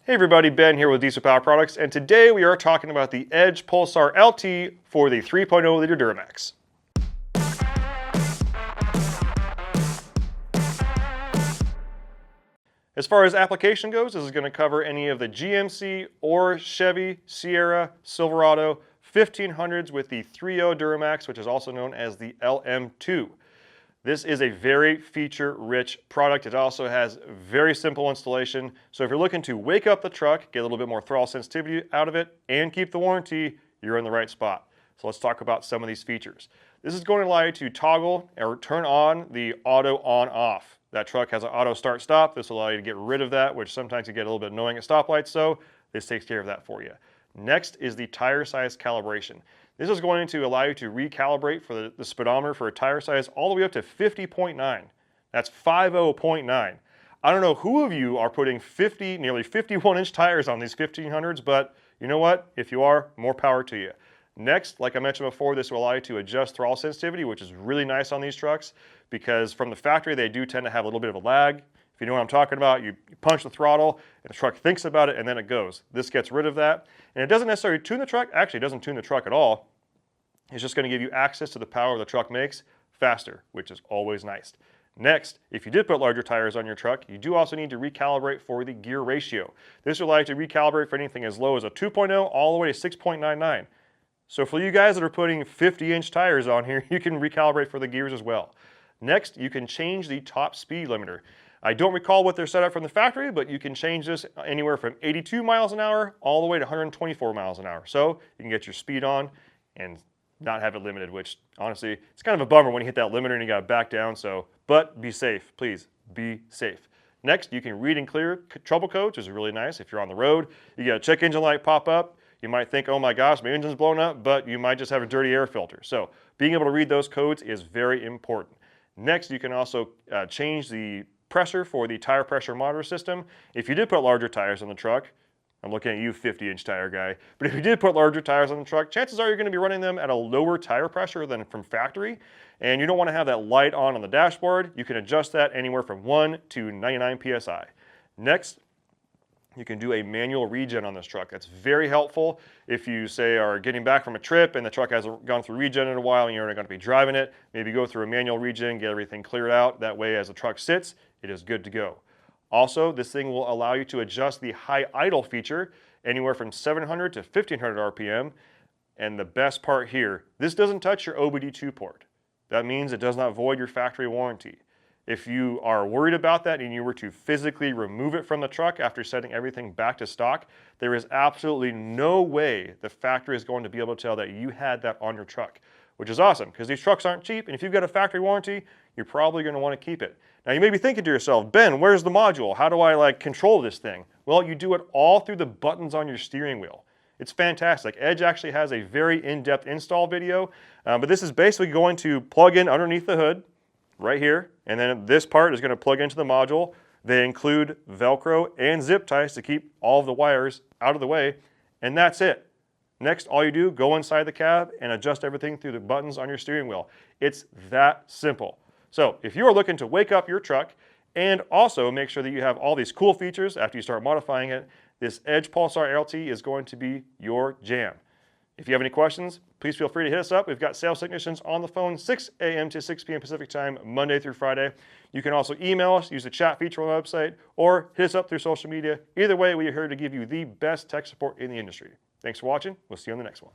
Hey everybody, Ben here with Diesel Power Products, and today we are talking about the Edge Pulsar LT for the 3.0 liter Duramax. As far as application goes, this is going to cover any of the GMC or Chevy, Sierra, Silverado 1500s with the 3.0 Duramax, which is also known as the LM2. This is a very feature-rich product. It also has very simple installation. So if you're looking to wake up the truck, get a little bit more throttle sensitivity out of it, and keep the warranty, you're in the right spot. So let's talk about some of these features. This is going to allow you to toggle or turn on the auto on-off. That truck has an auto start-stop. This will allow you to get rid of that, which sometimes you get a little bit annoying at stoplights, so this takes care of that for you. Next is the tire size calibration. This is going to allow you to recalibrate for the speedometer for a tire size all the way up to 50.9. That's 50.9. I don't know who of you are putting nearly 51-inch tires on these 1500s, but you know what? If you are, more power to you. Next, like I mentioned before, this will allow you to adjust throttle sensitivity, which is really nice on these trucks because from the factory, they do tend to have a little bit of a lag. If you know what I'm talking about, you punch the throttle, and the truck thinks about it, and then it goes. This gets rid of that. And it doesn't necessarily tune the truck. Actually, it doesn't tune the truck at all. It's just going to give you access to the power the truck makes faster, which is always nice. Next, if you did put larger tires on your truck, you do also need to recalibrate for the gear ratio. This will allow you to recalibrate for anything as low as a 2.0 all the way to 6.99. So for you guys that are putting 50-inch tires on here, you can recalibrate for the gears as well. Next, you can change the top speed limiter. I don't recall what they're set up from the factory, but you can change this anywhere from 82 miles an hour all the way to 124 miles an hour. So you can get your speed on and not have it limited, which honestly, it's kind of a bummer when you hit that limiter and you got to back down. But be safe, please be safe. Next, you can read and clear trouble codes, which is really nice. If you're on the road, you get a check engine light pop up. You might think, oh my gosh, my engine's blown up, but you might just have a dirty air filter. So being able to read those codes is very important. Next, you can also change the pressure for the tire pressure monitor system. If you did put larger tires on the truck, I'm looking at you 50-inch tire guy, but if you did put larger tires on the truck, chances are you're going to be running them at a lower tire pressure than from factory, and you don't want to have that light on the dashboard. You can adjust that anywhere from 1 to 99 PSI. Next, you can do a manual regen on this truck. That's very helpful if you, say, are getting back from a trip and the truck hasn't gone through regen in a while and you're going to be driving it. Maybe go through a manual regen, get everything cleared out. That way, as the truck sits, it is good to go. Also, this thing will allow you to adjust the high idle feature anywhere from 700 to 1500 RPM. And the best part here, this doesn't touch your OBD2 port. That means it does not void your factory warranty. If you are worried about that and you were to physically remove it from the truck after setting everything back to stock, there is absolutely no way the factory is going to be able to tell that you had that on your truck, which is awesome because these trucks aren't cheap, and if you've got a factory warranty, you're probably going to want to keep it. Now you may be thinking to yourself, Ben, where's the module? How do I control this thing? Well, you do it all through the buttons on your steering wheel. It's fantastic. Edge actually has a very in-depth install video, but this is basically going to plug in underneath the hood right here, and then this part is going to plug into the module. They include Velcro and zip ties to keep all of the wires out of the way, and that's it. Next, all you do, go inside the cab and adjust everything through the buttons on your steering wheel. It's that simple. So if you are looking to wake up your truck and also make sure that you have all these cool features after you start modifying it, this Edge Pulsar LT is going to be your jam. If you have any questions, please feel free to hit us up. We've got sales technicians on the phone 6 a.m. to 6 p.m. Pacific time, Monday through Friday. You can also email us, use the chat feature on the website, or hit us up through social media. Either way, we are here to give you the best tech support in the industry. Thanks for watching. We'll see you on the next one.